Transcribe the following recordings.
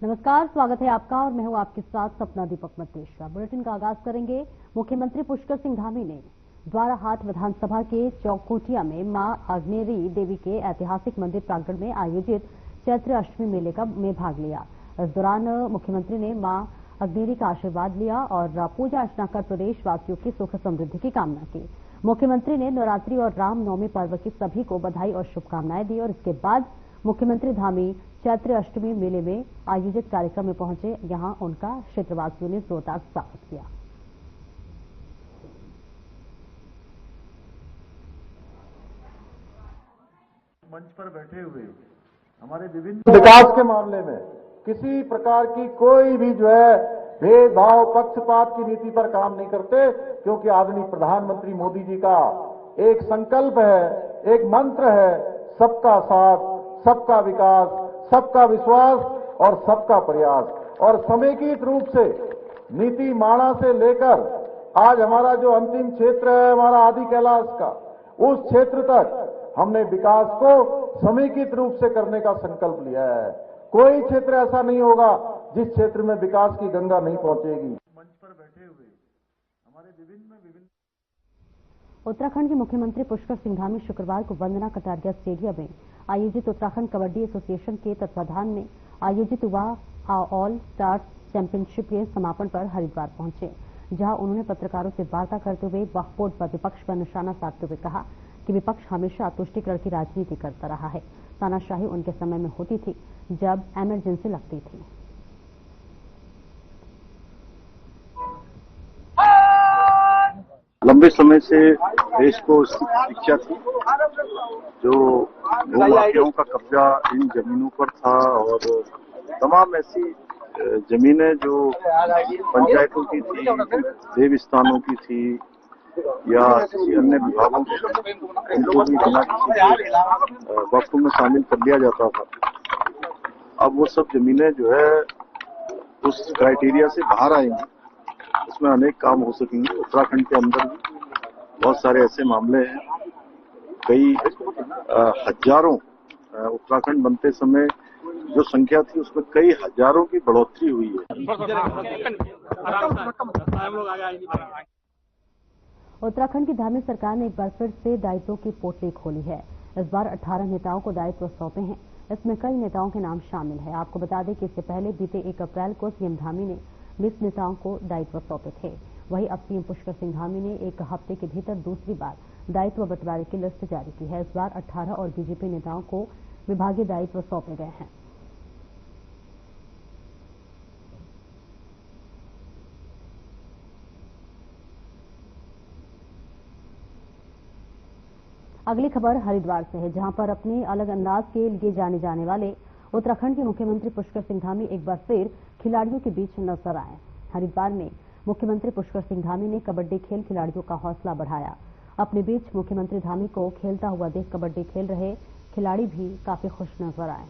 नमस्कार, स्वागत है आपका और मैं हूं आपके साथ सपना दीपक मतेश्रा। बुलेटिन का आगाज करेंगे। मुख्यमंत्री पुष्कर सिंह धामी ने द्वाराहाट विधानसभा के चौकोटिया में मां आग्नेरी देवी के ऐतिहासिक मंदिर प्रांगण में आयोजित चैत्र अष्टमी मेले में भाग लिया। इस दौरान मुख्यमंत्री ने मां आग्नेरी का आशीर्वाद लिया और पूजा अर्चना कर प्रदेशवासियों की सुख समृद्धि की कामना की। मुख्यमंत्री ने नवरात्रि और रामनवमी पर्व की सभी को बधाई और शुभकामनाएं दी और इसके बाद मुख्यमंत्री धामी चैत्र अष्टमी मेले में आयोजित कार्यक्रम में पहुंचे। यहां उनका क्षेत्रवासियों ने जोरदार स्वागत किया। मंच पर बैठे हुए हमारे विभिन्न विकास के मामले में किसी प्रकार की कोई भी जो है भेदभाव पक्षपात की नीति पर काम नहीं करते, क्योंकि आदरणीय प्रधानमंत्री मोदी जी का एक संकल्प है, एक मंत्र है, सबका साथ, सबका विकास, सबका विश्वास और सबका प्रयास। और समेकित रूप से नीति माणा से लेकर आज हमारा जो अंतिम क्षेत्र है हमारा आदि कैलाश का, उस क्षेत्र तक हमने विकास को समेकित रूप से करने का संकल्प लिया है। कोई क्षेत्र ऐसा नहीं होगा जिस क्षेत्र में विकास की गंगा नहीं पहुंचेगी। मंच पर बैठे हुए हमारे विभिन्न उत्तराखंड के मुख्यमंत्री पुष्कर सिंह धामी शुक्रवार को वंदना कटारिया स्टेडियम में आयोजित उत्तराखंड कबड्डी एसोसिएशन के तत्वाधान में आयोजित युवा ऑल स्टार्स चैंपियनशिप के समापन पर हरिद्वार पहुंचे, जहां उन्होंने पत्रकारों से वार्ता करते हुए वक्फ बोर्ड पर विपक्ष पर निशाना साधते हुए कहा कि विपक्ष हमेशा तुष्टीकरण की राजनीति करता रहा है। तानाशाही उनके समय में होती थी जब इमरजेंसी लगती थी। लंबे समय से देश को शिक्षा थी, जो भूमाफियाओं का कब्जा इन जमीनों पर था और तमाम ऐसी जमीनें जो पंचायतों की थी, देव स्थानों की थी या किसी अन्य विभागों की, इनको भी बिना किसी वक्फ में शामिल कर लिया जाता था। अब वो सब जमीनें जो है उस क्राइटेरिया से बाहर आएंगी, इसमें अनेक काम हो सकेंगे। उत्तराखंड के अंदर भी बहुत सारे ऐसे मामले हैं, कई हजारों, उत्तराखंड बनते समय जो संख्या थी उसमें कई हजारों की बढ़ोतरी हुई है। उत्तराखंड की धामी सरकार ने एक बार फिर से दायित्वों की पोटली खोली है। इस बार 18 नेताओं को दायित्व सौंपे हैं। इसमें कई नेताओं के नाम शामिल है। आपको बता दें कि इससे पहले बीते 1 अप्रैल को सीएम धामी ने 20 नेताओं को दायित्व सौंपे थे। वहीं अब सीएम पुष्कर सिंह धामी ने 1 हफ्ते के भीतर दूसरी बार दायित्व बंटवारे की लिस्ट जारी की है। इस बार 18 और बीजेपी नेताओं को विभागीय दायित्व सौंपे गए हैं। अगली खबर हरिद्वार से है, जहां पर अपने अलग अंदाज के लिए जाने जाने वाले उत्तराखंड के मुख्यमंत्री पुष्कर सिंह धामी एक बार फिर खिलाड़ियों के बीच नजर आए। हरिद्वार में मुख्यमंत्री पुष्कर सिंह धामी ने कबड्डी खेल खिलाड़ियों का हौसला बढ़ाया। अपने बीच मुख्यमंत्री धामी को खेलता हुआ देख कबड्डी खेल रहे खिलाड़ी भी काफी खुश नजर आए।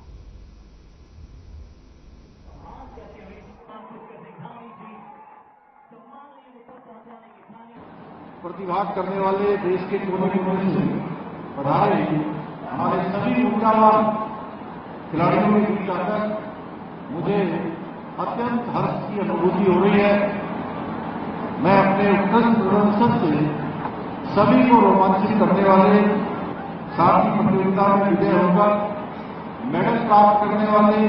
प्रतिभाग करने वाले देश के कोने-कोने से पधारे हमारे सभी ऊर्जावान खिलाड़ियों के बीच आकर मुझे अत्यंत हर्ष की अनुभूति हो रही है। मैं अपने उत्कृष्ट प्रदर्शन से सभी को रोमांचित करने वाले साथ ही प्रतियोगिता में विजय होकर मेडल प्राप्त करने वाले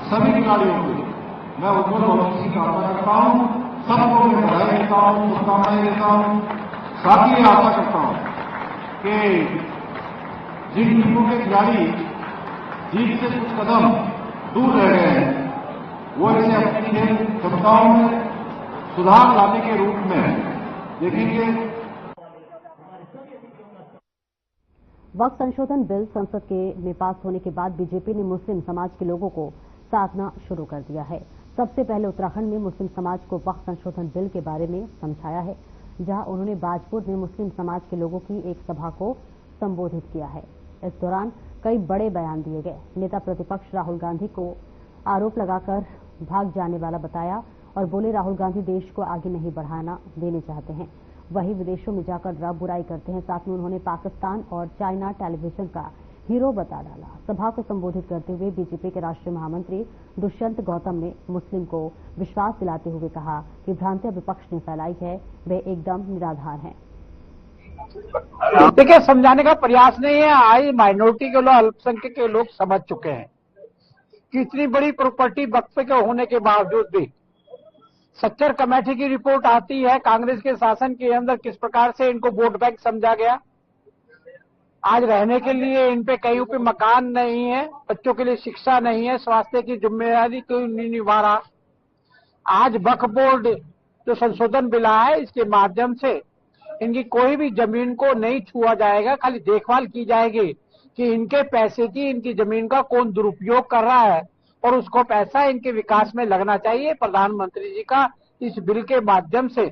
सभी खिलाड़ियों को मैं उज्जवल भविष्य की कामना करता हूं। सबको मैं बधाई देता हूं, शुभकामनाएं देता हूं। साथ ही आशा करता हूं कि जिन टीमों के खिलाड़ी जीत से कुछ कदम दूर रह गए हैं, वो इसे अपनी खेल क्षमताओं में सुधार लाने के रूप में देखेंगे। वक्फ संशोधन बिल संसद में पास होने के बाद बीजेपी ने मुस्लिम समाज के लोगों को साधना शुरू कर दिया है। सबसे पहले उत्तराखंड में मुस्लिम समाज को वक्फ संशोधन बिल के बारे में समझाया है, जहां उन्होंने बाजपुर में मुस्लिम समाज के लोगों की एक सभा को संबोधित किया है। इस दौरान कई बड़े बयान दिए गए। नेता प्रतिपक्ष राहुल गांधी को आरोप लगाकर भाग जाने वाला बताया और बोले राहुल गांधी देश को आगे नहीं बढ़ाना देने चाहते हैं, वही विदेशों में जाकर बुराई करते हैं। साथ में उन्होंने पाकिस्तान और चाइना टेलीविजन का हीरो बता डाला। सभा को संबोधित करते हुए बीजेपी के राष्ट्रीय महामंत्री दुष्यंत गौतम ने मुस्लिम को विश्वास दिलाते हुए कहा कि भ्रांतियां विपक्ष ने फैलाई है, वे एकदम निराधार हैं। देखिए, समझाने का प्रयास नहीं है। आज माइनॉरिटी के लोग, अल्पसंख्यक के लोग समझ चुके हैं कि इतनी बड़ी प्रॉपर्टी वक्फ के होने के बावजूद भी सच्चर कमेटी की रिपोर्ट आती है कांग्रेस के शासन के अंदर किस प्रकार से इनको वोट बैंक समझा गया। आज रहने के लिए इन पे कहीं पे मकान नहीं है, बच्चों के लिए शिक्षा नहीं है, स्वास्थ्य की जिम्मेदारी कोई नहीं निभा रहा। आज वक्फ बोर्ड जो संशोधन बिल आया है, इसके माध्यम से इनकी कोई भी जमीन को नहीं छुआ जाएगा, खाली देखभाल की जाएगी कि इनके पैसे की, इनकी जमीन का कौन दुरुपयोग कर रहा है और उसको पैसा इनके विकास में लगना चाहिए। प्रधानमंत्री जी का इस बिल के माध्यम से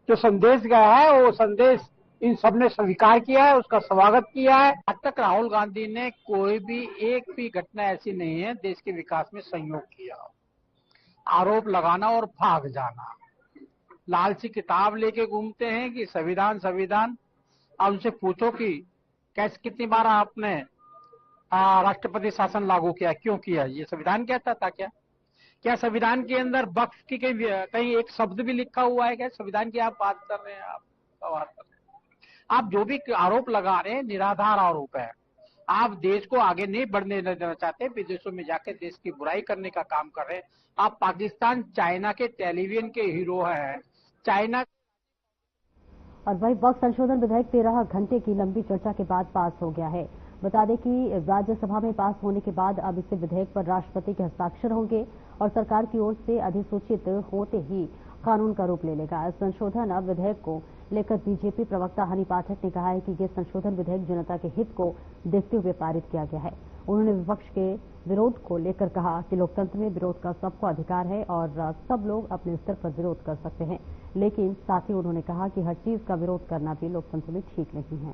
जो संदेश गया है, वो संदेश इन सबने स्वीकार किया है, उसका स्वागत किया है। आज तक राहुल गांधी ने कोई भी एक भी घटना ऐसी नहीं है देश के विकास में सहयोग किया। आरोप लगाना और भाग जाना, लालची किताब लेके घूमते हैं कि संविधान संविधान। अब उनसे पूछो कि कैसे कितनी बार आपने राष्ट्रपति शासन लागू किया, क्यों किया? ये संविधान कहता था क्या संविधान के अंदर वक्फ की कहीं एक शब्द भी लिखा हुआ है क्या? संविधान की आप बात कर रहे हैं, आप सवाल कर रहे हैं। आप जो भी आरोप लगा रहे हैं निराधार आरोप है। आप देश को आगे नहीं बढ़ने देना चाहते, विदेशों में जाकर देश की बुराई करने का काम कर रहे हैं। आप पाकिस्तान चाइना के टेलीविजन के हीरो हैं। चाइना और वही वक्फ संशोधन विधेयक 13 घंटे की लंबी चर्चा के बाद पास हो गया है। बता दें कि राज्यसभा में पास होने के बाद अब इस विधेयक पर राष्ट्रपति के हस्ताक्षर होंगे और सरकार की ओर से अधिसूचित होते ही कानून का रूप ले लेगा। इस संशोधन विधेयक को लेकर बीजेपी प्रवक्ता हनी पाठक ने कहा है कि ये संशोधन विधेयक जनता के हित को देखते हुए पारित किया गया है। उन्होंने विपक्ष के विरोध को लेकर कहा कि लोकतंत्र में विरोध का सबको अधिकार है और सब लोग अपने स्तर पर विरोध कर सकते हैं, लेकिन साथ ही उन्होंने कहा कि हर चीज का विरोध करना भी लोकतंत्र में ठीक नहीं है।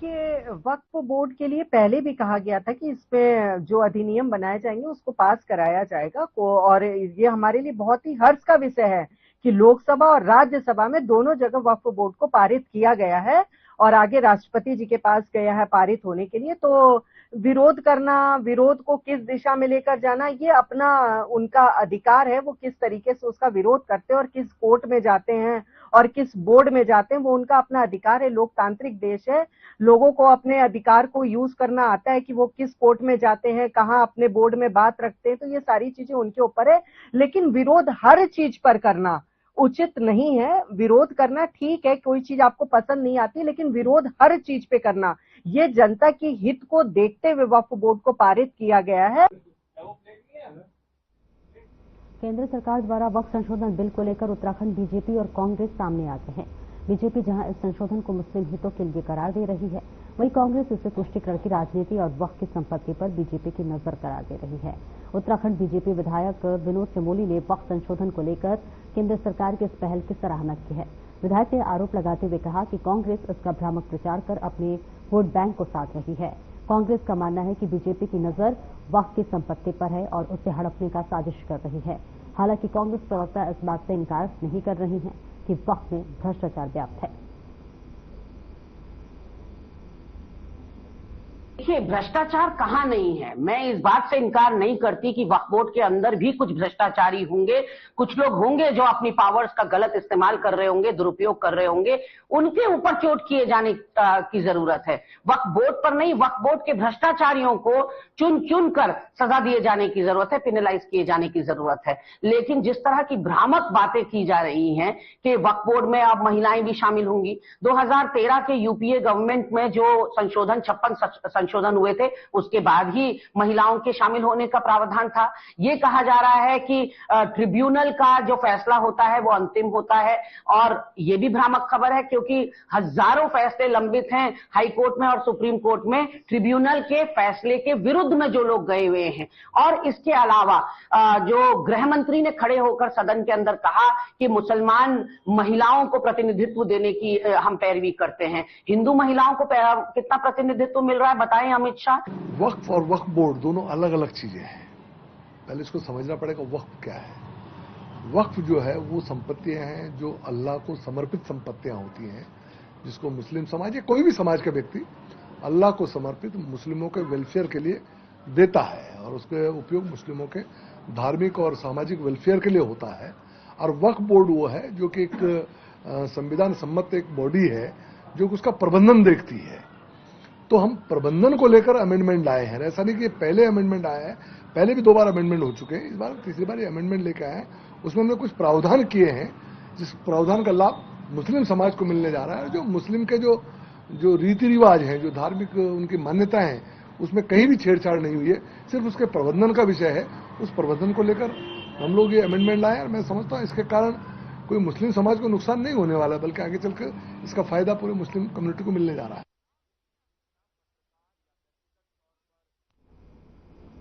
कि वक्फ बोर्ड के लिए पहले भी कहा गया था कि इस पे जो अधिनियम बनाए जाएंगे उसको पास कराया जाएगा और ये हमारे लिए बहुत ही हर्ष का विषय है कि लोकसभा और राज्यसभा में दोनों जगह वक्फ बोर्ड को पारित किया गया है और आगे राष्ट्रपति जी के पास गया है पारित होने के लिए। तो विरोध करना, विरोध को किस दिशा में लेकर जाना, ये अपना उनका अधिकार है। वो किस तरीके से उसका विरोध करते हैं और किस कोर्ट में जाते हैं और किस बोर्ड में जाते हैं, वो उनका अपना अधिकार है। लोकतांत्रिक देश है, लोगों को अपने अधिकार को यूज करना आता है कि वो किस कोर्ट में जाते हैं, कहाँ अपने बोर्ड में बात रखते हैं। तो ये सारी चीजें उनके ऊपर है, लेकिन विरोध हर चीज पर करना उचित नहीं है। विरोध करना ठीक है, कोई चीज आपको पसंद नहीं आती, लेकिन विरोध हर चीज पे करना, ये जनता की हित को देखते हुए वक्फ बोर्ड को पारित किया गया है। केंद्र सरकार द्वारा वक्फ संशोधन बिल को लेकर उत्तराखंड बीजेपी और कांग्रेस सामने आते हैं। बीजेपी जहां इस संशोधन को मुस्लिम हितों के लिए करार दे रही है, वहीं कांग्रेस इसे तुष्टिकरण की राजनीति और वक्फ की संपत्ति पर बीजेपी की नजर करार दे रही है। उत्तराखंड बीजेपी विधायक विनोद चमोली ने वक्फ संशोधन को लेकर केंद्र सरकार की इस पहल की सराहना की है। विधायक ने आरोप लगाते हुए कहा कि कांग्रेस इसका भ्रामक प्रचार कर अपने वोट बैंक को साध रही है। कांग्रेस का मानना है कि बीजेपी की नजर वक्फ की संपत्ति पर है और उसे हड़पने का साजिश कर रही है। हालांकि कांग्रेस प्रवक्ता इस बात से इनकार नहीं कर रही हैं कि वक्फ में भ्रष्टाचार व्याप्त है। देखिए, भ्रष्टाचार कहाँ नहीं है। मैं इस बात से इनकार नहीं करती कि वक्फ बोर्ड के अंदर भी कुछ भ्रष्टाचारी होंगे, कुछ लोग होंगे जो अपनी पावर्स का गलत इस्तेमाल कर रहे होंगे, दुरुपयोग कर रहे होंगे। उनके ऊपर चोट किए जाने की जरूरत है, वक्फ बोर्ड पर नहीं। वक्फ बोर्ड के भ्रष्टाचारियों को चुन चुन कर सजा दिए जाने की जरूरत है, पेनलाइज किए जाने की जरूरत है। लेकिन जिस तरह की भ्रामक बातें की जा रही हैं कि वक्फ बोर्ड में अब महिलाएं भी शामिल होंगी, 2013 के यूपीए गवर्नमेंट में जो संशोधन 56 संशोधन हुए थे, उसके बाद ही महिलाओं के शामिल होने का प्रावधान था। ये कहा जा रहा है कि ट्रिब्यूनल का जो फैसला होता है वो अंतिम होता है, और ये भी भ्रामक खबर है क्योंकि हजारों फैसले लंबित हैं हाई कोर्ट में और सुप्रीम कोर्ट में ट्रिब्यूनल के फैसले के विरुद्ध में जो लोग गए हुए हैं। और इसके अलावा जो गृह मंत्री ने खड़े होकर सदन के अंदर कहा कि मुसलमान महिलाओं को प्रतिनिधित्व देने की हम पैरवी करते हैं। हिंदू महिलाओं को कितना प्रतिनिधित्व मिल रहा है बताएं अमित शाह। वक्फ और वक्फ बोर्ड दोनों अलग अलग चीजें हैं, पहले इसको समझना पड़ेगा वक्फ क्या है। वक्फ जो है वो संपत्तियां हैं जो अल्लाह को समर्पित संपत्तियां होती हैं, जिसको मुस्लिम समाज या कोई भी समाज का व्यक्ति अल्लाह को समर्पित मुस्लिमों के वेलफेयर के लिए देता है और उसका उपयोग मुस्लिमों के धार्मिक और सामाजिक वेलफेयर के लिए होता है। और वक्फ बोर्ड वो है जो कि एक संविधान सम्मत एक बॉडी है जो उसका प्रबंधन देखती है। तो हम प्रबंधन को लेकर अमेंडमेंट लाए हैं। ऐसा नहीं कि पहले अमेंडमेंट आया है, पहले भी 2 बार अमेंडमेंट हो चुके हैं, इस बार तीसरी बार ये अमेंडमेंट लेकर आए हैं। उसमें हमने कुछ प्रावधान किए हैं जिस प्रावधान का लाभ मुस्लिम समाज को मिलने जा रहा है। जो मुस्लिम के जो रीति रिवाज हैं, जो धार्मिक उनकी मान्यताएं हैं, उसमें कहीं भी छेड़छाड़ नहीं हुई है, सिर्फ उसके प्रबंधन का विषय है। उस प्रबंधन को लेकर हम लोग ये अमेंडमेंट लाए और मैं समझता हूँ इसके कारण कोई मुस्लिम समाज को नुकसान नहीं होने वाला, बल्कि आगे चलकर इसका फायदा पूरे मुस्लिम कम्युनिटी को मिलने जा रहा है।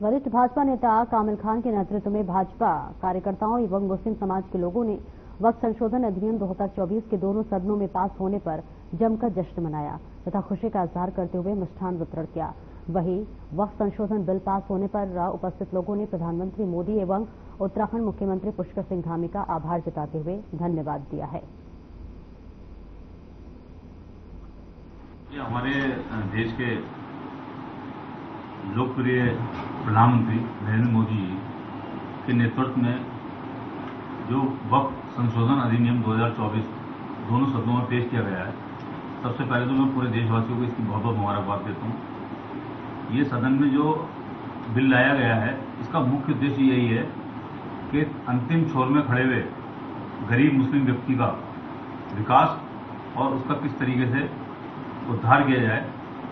वरिष्ठ भाजपा नेता कामिल खान के नेतृत्व में भाजपा कार्यकर्ताओं एवं मुस्लिम समाज के लोगों ने वक्फ संशोधन अधिनियम 2024 के दोनों सदनों में पास होने पर जमकर जश्न मनाया तथा खुशी का इजहार करते हुए मिष्ठान वितरण किया। वहीं वक्फ संशोधन बिल पास होने पर उपस्थित लोगों ने प्रधानमंत्री मोदी एवं उत्तराखंड मुख्यमंत्री पुष्कर सिंह धामी का आभार जताते हुए धन्यवाद दिया है। ये हमारे देश के लोकप्रिय प्रधानमंत्री नरेंद्र मोदी के नेतृत्व में जो वक्फ संशोधन अधिनियम 2024 दोनों सदनों में पेश किया गया है, सबसे पहले तो मैं पूरे देशवासियों को इसकी बहुत बहुत मुबारकबाद देता हूँ। ये सदन में जो बिल लाया गया है, इसका मुख्य उद्देश्य यही है कि अंतिम छोर में खड़े हुए गरीब मुस्लिम व्यक्ति का विकास और उसका किस तरीके से उद्धार किया जाए,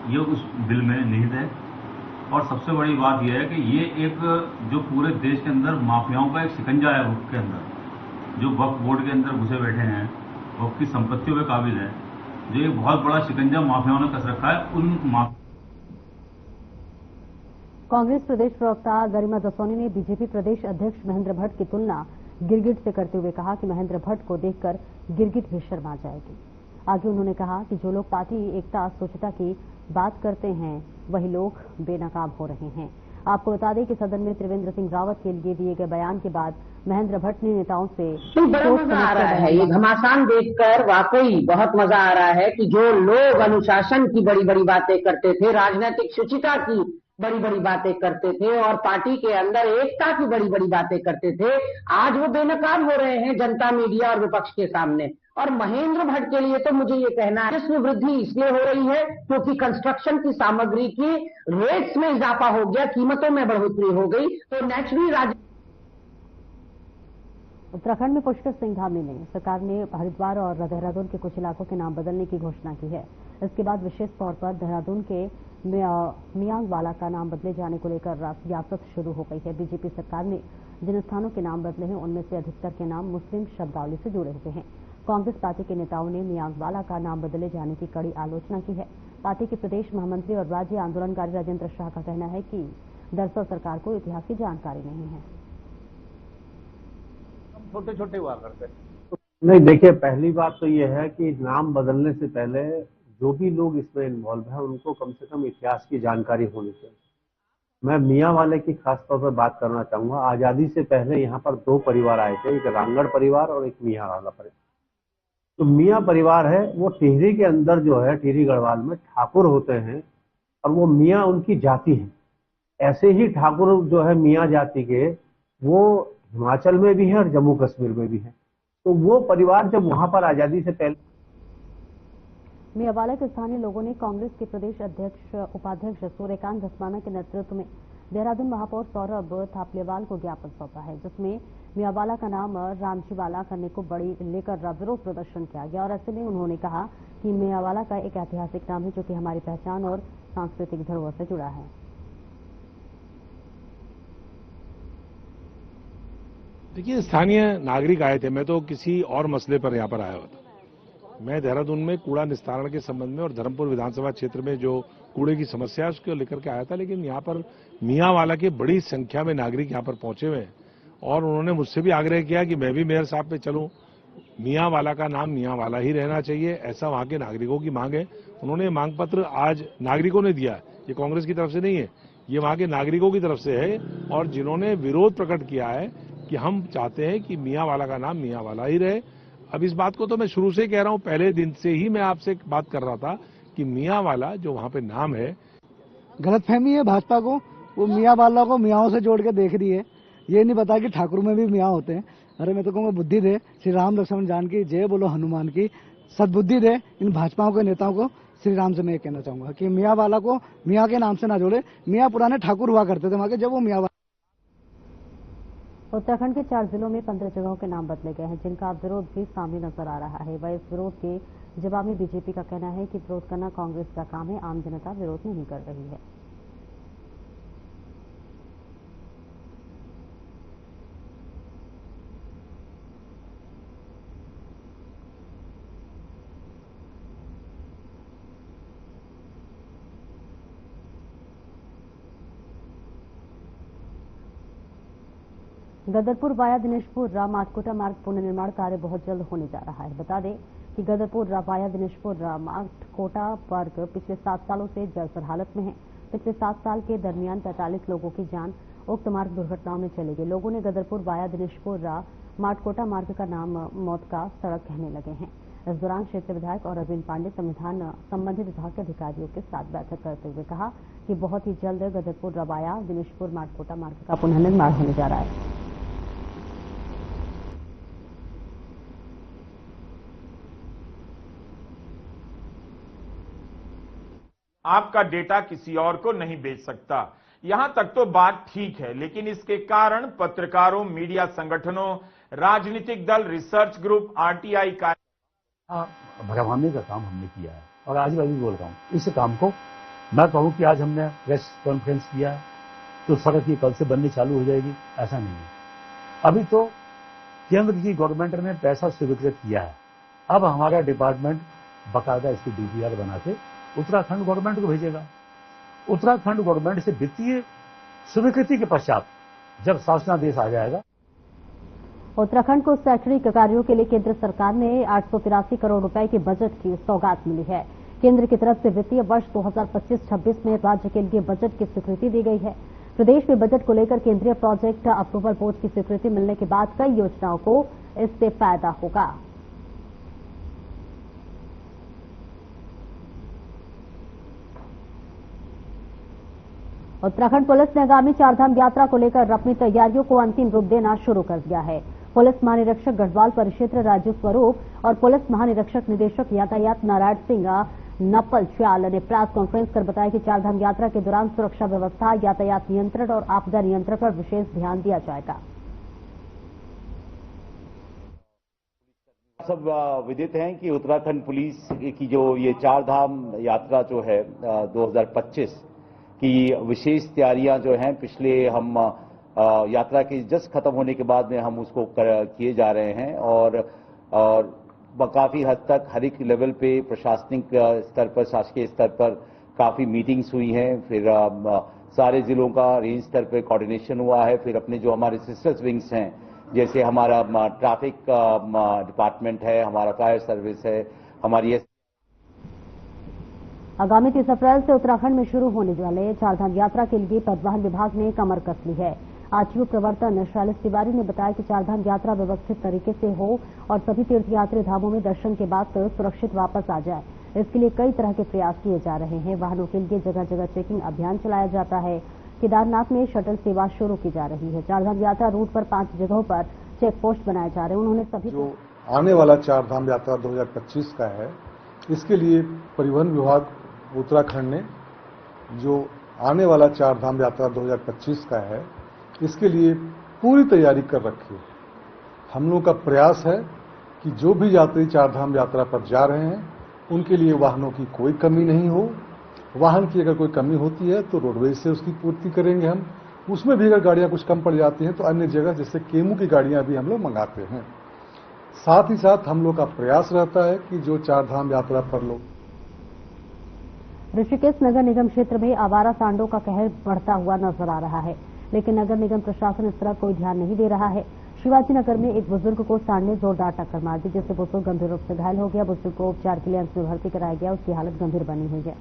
ये उस बिल में निहित है। और सबसे बड़ी बात यह है कि ये एक जो पूरे देश के अंदर माफियाओं का एक शिकंजा है, वक्फ के अंदर जो वक्फ बोर्ड के अंदर घुसे बैठे हैं, वक्फ की संपत्तियों पे काबिल है, जो एक बहुत बड़ा शिकंजा माफियाओं ने कस रखा है। उन कांग्रेस प्रदेश प्रवक्ता गरिमा दसौनी ने बीजेपी प्रदेश अध्यक्ष महेंद्र भट्ट की तुलना गिरगिट से करते हुए कहा कि महेंद्र भट्ट को देखकर गिरगिट भी शर्मा जाएगी। आगे उन्होंने कहा कि जो लोग पार्टी एकता स्वच्छता की बात करते हैं वही लोग बेनकाब हो रहे हैं। आपको बता दें कि सदन में त्रिवेंद्र सिंह रावत के लिए दिए गए बयान के बाद महेंद्र भट्ट ने नेताओं से बड़ा मजा आ रहा है। ये घमासान देखकर वाकई बहुत मजा आ रहा है कि जो लोग अनुशासन की बड़ी बड़ी बातें करते थे, राजनीतिक शुचिता की बड़ी बड़ी बातें करते थे और पार्टी के अंदर एकता की बड़ी बड़ी बातें करते थे, आज वो बेनकाब हो रहे हैं जनता, मीडिया और विपक्ष के सामने। और महेंद्र भट्ट के लिए तो मुझे ये कहना है इसमें वृद्धि इसलिए हो रही है क्योंकि कंस्ट्रक्शन की सामग्री की रेट्स में इजाफा हो गया, कीमतों में बढ़ोतरी हो गई, तो नेचुरली उत्तराखंड में पुष्कर सिंह धामी ने सरकार ने हरिद्वार और देहरादून के कुछ इलाकों के नाम बदलने की घोषणा की है। इसके बाद विशेष तौर पर देहरादून के मियांग वाला का नाम बदले जाने को लेकर सियासत शुरू हो गई है। बीजेपी सरकार ने जिन स्थानों के नाम बदले हैं उनमें से अधिकतर के नाम मुस्लिम शब्दावली से जुड़े हुए हैं। कांग्रेस पार्टी के नेताओं ने मियांग वाला का नाम बदले जाने की कड़ी आलोचना की है। पार्टी के प्रदेश महामंत्री और राज्य आंदोलनकारी राजेंद्र शाह का कहना है कि दरअसल सरकार को इतिहास की जानकारी नहीं है। छोटे छोटे हुआ करते नहीं, देखिए पहली बात तो ये है कि नाम बदलने से पहले जो भी लोग इसमें इन्वॉल्व है उनको कम से कम इतिहास की जानकारी होनी चाहिए। मैं मियाँ वाले की खास तौर पर बात करना चाहूंगा। आजादी से पहले यहाँ पर 2 परिवार आए थे, एक रांगड़ परिवार और एक मियाँ वाला परिवार। तो मियाँ परिवार है वो टिहरी के अंदर जो है, टिहरी गढ़वाल में ठाकुर होते हैं और वो मियाँ उनकी जाति है। ऐसे ही ठाकुर जो है मियाँ जाति के वो हिमाचल में भी है और जम्मू कश्मीर में भी है। तो वो परिवार जब वहां पर आजादी से पहले मियांवाला के स्थानीय लोगों ने कांग्रेस के प्रदेश अध्यक्ष उपाध्यक्ष सूर्यकांत धस्माना के नेतृत्व में देहरादून महापौर सौरभ थापलेवाल को ज्ञापन सौंपा है, जिसमें मियांवाला का नाम रामजीवाला करने को बड़ी लेकर विरोध प्रदर्शन किया गया। और ऐसे में उन्होंने कहा कि मियांवाला का एक ऐतिहासिक नाम है जो कि हमारी पहचान और सांस्कृतिक धरोहर से जुड़ा है। देखिए, स्थानीय नागरिक आए थे, मैं तो किसी और मसले पर यहाँ पर आया हुआ था। मैं देहरादून में कूड़ा निस्तारण के संबंध में और धर्मपुर विधानसभा क्षेत्र में जो कूड़े की समस्या है उसको लेकर के आया था। लेकिन यहाँ पर मियांवाला के बड़ी संख्या में नागरिक यहाँ पर पहुंचे हुए हैं और उन्होंने मुझसे भी आग्रह किया कि मैं भी मेयर साहब पे चलूं, मियांवाला का नाम मियांवाला ही रहना चाहिए, ऐसा वहां के नागरिकों की मांग है। उन्होंने मांग पत्र आज नागरिकों ने दिया है, ये कांग्रेस की तरफ से नहीं है, ये वहां के नागरिकों की तरफ से है। और जिन्होंने विरोध प्रकट किया है कि हम चाहते हैं कि मियांवाला का नाम मियांवाला ही रहे। अब इस बात को तो मैं शुरू से ही कह रहा हूं, पहले दिन से ही मैं आपसे बात कर रहा था कि मियांवाला जो वहां पे नाम है, गलतफहमी है भाजपा को, वो मियांवाला को मियाओं से जोड़ के देख रही है। ये नहीं पता कि ठाकुर में भी मियाँ होते हैं। अरे मैं तो कहूँगा बुद्धि दे, श्री राम लक्ष्मण जान की, जय बोलो हनुमान की, सद्बुद्धि दे इन भाजपाओं के नेताओं को। श्री राम से मैं ये कहना चाहूंगा कि मियांवाला को मियाँ के नाम से ना जोड़े। मियाँ पुराने ठाकुर हुआ करते थे वहां के, जब वो मियांवाला। उत्तराखंड के 4 जिलों में 15 जगहों के नाम बदले गए हैं, जिनका विरोध भी सामने नजर आ रहा है। वह इस विरोध के जवाब में बीजेपी का कहना है कि विरोध करना कांग्रेस का काम है, आम जनता विरोध नहीं कर रही है। गदरपुर वाया दिनेशपुर माटकोटा मार्ग पुनर्निर्माण कार्य बहुत जल्द होने जा रहा है। बता दें कि गदरपुर वाया दिनेशपुर माटकोटा मार्ग पिछले 7 सालों से जर्जर हालत में है। पिछले 7 साल के दरमियान 45 लोगों की जान उक्त मार्ग दुर्घटनाओं में चली गई। लोगों ने गदरपुर वाया दिनेशपुर माटकोटा मार्ग का नाम मौत का सड़क कहने लगे हैं। इस दौरान क्षेत्रीय विधायक और अरविंद पांडे संबंधित विभाग के अधिकारियों के साथ बैठक करते हुए कहा कि बहुत ही जल्द गदरपुर वाया दिनेशपुर माटकोटा मार्ग का पुनर्निर्माण होने जा रहा है। आपका डेटा किसी और को नहीं बेच सकता। यहां तक तो बात ठीक है, लेकिन इसके कारण पत्रकारों, मीडिया संगठनों, राजनीतिक दल, रिसर्च ग्रुप, आरटीआई का भरवाने का काम हमने किया है। और आज मैं भी बोल रहा हूं, इस काम को मैं कहूं कि आज हमने प्रेस कॉन्फ्रेंस किया है तो सड़क ये कल से बननी चालू हो जाएगी, ऐसा नहीं है। अभी तो केंद्र की गवर्नमेंट ने पैसा स्वीकृत किया है। अब हमारा डिपार्टमेंट बाकायदा इसकी डीपीआर बना के उत्तराखंड गवर्नमेंट को भेजेगा। उत्तराखंड गवर्नमेंट से वित्तीय स्वीकृति के पश्चात जब शासनादेश आ जाएगा। उत्तराखंड को शैक्षणिक कार्यों के लिए केंद्र सरकार ने 883 करोड़ रुपए के बजट की सौगात मिली है। केंद्र की तरफ से वित्तीय वर्ष 2025-26 में राज्य के लिए बजट की स्वीकृति दी गई है। प्रदेश में बजट को लेकर केंद्रीय प्रोजेक्ट अप्रूवल बोर्ड की स्वीकृति मिलने के बाद कई योजनाओं को इससे फायदा होगा। उत्तराखंड पुलिस ने आगामी चारधाम यात्रा को लेकर अपनी तैयारियों को अंतिम रूप देना शुरू कर दिया है। पुलिस महानिरीक्षक गढ़वाल परिक्षेत्र राजू स्वरूप और पुलिस महानिरीक्षक निदेशक यातायात नारायण सिंह नपलच्याल ने प्रेस कॉन्फ्रेंस कर बताया कि चारधाम यात्रा के दौरान सुरक्षा व्यवस्था, यातायात नियंत्रण और आपदा नियंत्रण पर विशेष ध्यान दिया जाएगा। सब विदित हैं कि उत्तराखंड पुलिस की जो ये चारधाम यात्रा जो है 2025 की विशेष तैयारियां जो हैं पिछले हम यात्रा के जस्ट खत्म होने के बाद में हम उसको किए जा रहे हैं और काफी हद तक हर एक लेवल पे प्रशासनिक स्तर पर, शासकीय स्तर पर काफी मीटिंग्स हुई हैं। फिर सारे जिलों का रेंज स्तर पर कोऑर्डिनेशन हुआ है। फिर अपने जो हमारे सिस्टर्स विंग्स हैं, जैसे हमारा ट्रैफिक डिपार्टमेंट है, हमारा फायर सर्विस है, हमारी आगामी 30 अप्रैल से उत्तराखंड में शुरू होने वाले चारधाम यात्रा के लिए परिवहन विभाग ने कमर कस ली है। आरटीओ प्रवर्तन शैलेश तिवारी ने बताया कि चारधाम यात्रा व्यवस्थित तरीके से हो और सभी तीर्थयात्री धामों में दर्शन के बाद सुरक्षित वापस आ जाए, इसके लिए कई तरह के प्रयास किए जा रहे हैं। वाहनों के लिए जगह जगह चेकिंग अभियान चलाया जाता है। केदारनाथ में शटल सेवा शुरू की जा रही है। चारधाम यात्रा रूट पर 5 जगहों पर चेक पोस्ट बनाए जा रहे हैं। उन्होंने सभी जो आने वाला चारधाम यात्रा 2025 का है, इसके लिए परिवहन विभाग उत्तराखंड ने जो आने वाला चारधाम यात्रा 2025 का है, इसके लिए पूरी तैयारी कर रखी है। हम लोग का प्रयास है कि जो भी यात्री चारधाम यात्रा पर जा रहे हैं उनके लिए वाहनों की कोई कमी नहीं हो। वाहन की अगर कोई कमी होती है तो रोडवेज से उसकी पूर्ति करेंगे हम। उसमें भी अगर गाड़ियां कुछ कम पड़ जाती हैं तो अन्य जगह जैसे केमू की गाड़ियां भी हम लोग मंगाते हैं। साथ ही साथ हम लोग का प्रयास रहता है कि जो चारधाम यात्रा पर लोग ऋषिकेश नगर निगम क्षेत्र में आवारा सांडों का कहर बढ़ता हुआ नजर आ रहा है, लेकिन नगर निगम प्रशासन इस तरफ कोई ध्यान नहीं दे रहा है। शिवाजी नगर में एक बुजुर्ग को सांड ने जोरदार टक्कर मार दी, जिससे बुजुर्ग गंभीर रूप से घायल हो गया। बुजुर्ग को उपचार के लिए एम्स में भर्ती कराया गया। उसकी हालत गंभीर बनी हुई है।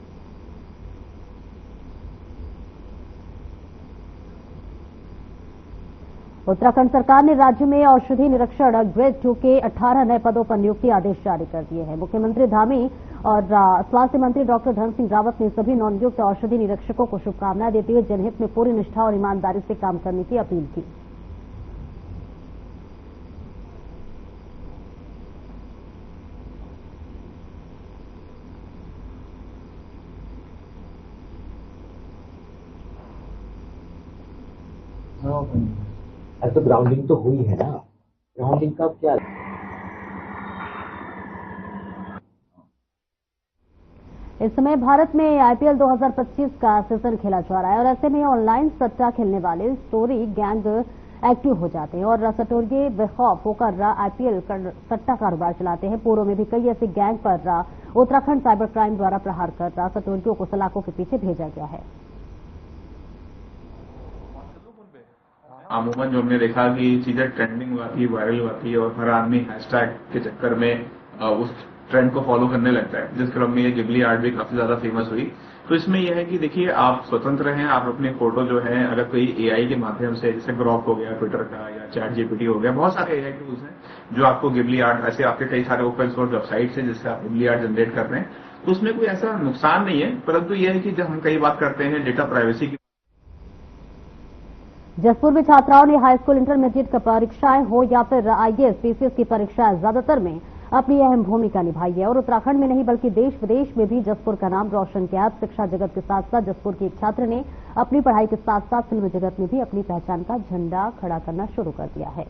उत्तराखंड सरकार ने राज्य में औषधि निरीक्षण ग्रेड 2 के 18 नए पदों पर नियुक्ति आदेश जारी कर दिए हैं। मुख्यमंत्री धामी और स्वास्थ्य मंत्री डॉक्टर धन सिंह रावत ने सभी नवनियुक्त औषधि निरीक्षकों को शुभकामनाएं देते हुए जनहित में पूरी निष्ठा और ईमानदारी से काम करने की अपील की। तो ग्राउंडिंग तो हुई है ना, ग्राउंडिंग का क्या? इस समय भारत में आईपीएल 2025 का सीजन खेला जा रहा है और ऐसे में ऑनलाइन सट्टा खेलने वाले स्टोरी गैंग एक्टिव हो जाते हैं और सटोरिये बेखौफ होकर आईपीएल सट्टा कारोबार चलाते हैं। पूर्व में भी कई ऐसे गैंग पर उत्तराखंड साइबर क्राइम द्वारा प्रहार कर सटोरियों को सलाखों के पीछे भेजा गया है। अमूमन जो हमने देखा कि चीजें ट्रेंडिंग हुआती है, वायरल हुआती है और हर आदमी हैशटैग के चक्कर में उस ट्रेंड को फॉलो करने लगता है, जिस क्रम में ये गिबली आर्ट भी काफी ज्यादा फेमस हुई। तो इसमें यह है कि देखिए, आप स्वतंत्र हैं, आप अपने फोटो जो है अगर कोई एआई के माध्यम से, जैसे ग्रॉक हो गया ट्विटर का या चैट जीपीटी हो गया, बहुत सारे एआई टूल्स हैं जो आपको गिबली आर्ट, ऐसे आपके कई सारे ओपन सोर्स वेबसाइट्स हैं जिससे आप गिबली आर्ट जनरेट कर रहे हैं। तो उसमें कोई ऐसा नुकसान नहीं है, परंतु यह है कि जब हम कई बात करते हैं डेटा प्राइवेसी की। जसपुर में छात्राओं ने हाई स्कूल इंटरमीडिएट की परीक्षाएं हो या फिर आईएएस पीसीएस की परीक्षाएं ज्यादातर में अपनी अहम भूमिका निभाई है और उत्तराखंड में नहीं बल्कि देश विदेश में भी जसपुर का नाम रोशन किया। शिक्षा जगत के साथ साथ जसपुर के एक छात्र ने अपनी पढ़ाई के साथ साथ फिल्म जगत में भी अपनी पहचान का झंडा खड़ा करना शुरू कर दिया है।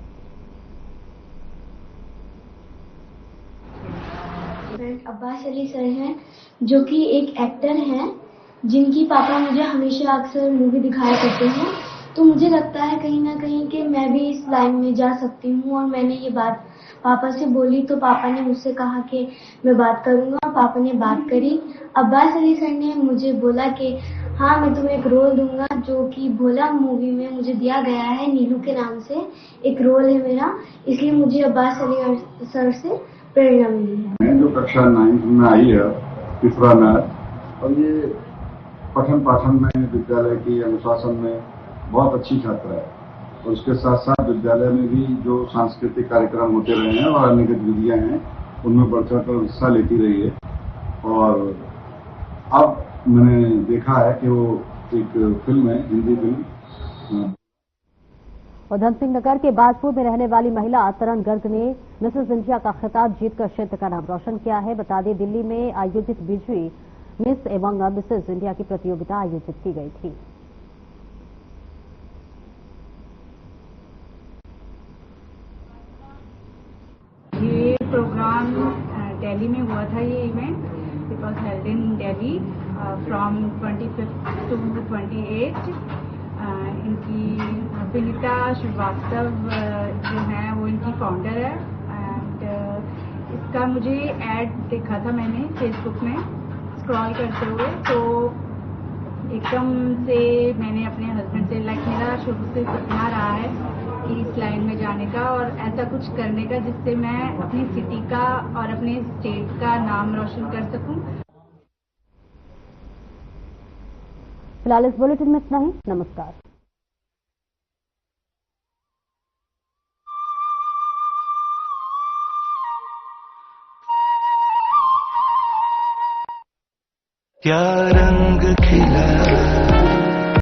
अब्बास अली सर हैं, जो कि एक एक्टर हैं, जिनकी पापा मुझे हमेशा अक्सर मूवी दिखाया करते हैं। तो मुझे लगता है कहीं ना कहीं कि मैं भी इस लाइन में जा सकती हूँ और मैंने ये बात पापा से बोली तो पापा ने मुझसे कहा कि मैं बात करूंगा और पापा ने बात करी। अब्बास अली सर ने मुझे बोला कि हाँ, मैं तुम्हें एक रोल दूंगा, जो कि भोला मूवी में मुझे दिया गया है। नीलू के नाम से एक रोल है मेरा, इसलिए मुझे अब्बास अली सर से प्रेरणा मिली है। मैं जो कक्षा 9 में आई है, तीसरा मैथ, और ये पठन पाठन में विद्यालय की अनुशासन में बहुत अच्छी छात्रा है और उसके साथ साथ विद्यालय में भी जो सांस्कृतिक कार्यक्रम होते रहे हैं और अन्य गतिविधियां हैं उनमें बढ़ चढ़कर हिस्सा लेती रही है। और अब मैंने देखा है कि वो एक फिल्म है, हिंदी फिल्म। उधम सिंह नगर के बाजपुर में रहने वाली महिला तरन गर्ग ने मिसेस इंडिया का खिताब जीतकर क्षेत्र का नाम रोशन किया है। बता दें, दिल्ली में आयोजित बीजवी मिस एवं मिसेस इंडिया की प्रतियोगिता आयोजित की गई थी। ये प्रोग्राम दिल्ली में हुआ था। ये event it was held in Delhi from 25 to 28। इनकी विनीता श्रीवास्तव जो है वो इनकी फाउंडर है। एंड इसका मुझे ऐड देखा था मैंने फेसबुक में स्क्रॉल करते हुए, तो एकदम से मैंने अपने हस्बैंड से, लाइक मेरा शुरू से सपना रहा है इस लाइन में जाने का और ऐसा कुछ करने का जिससे मैं अपनी सिटी का और अपने स्टेट का नाम रोशन कर सकूं। फिलहाल इस बुलेटिन में इतना ही। नमस्कार। क्या रंग खिला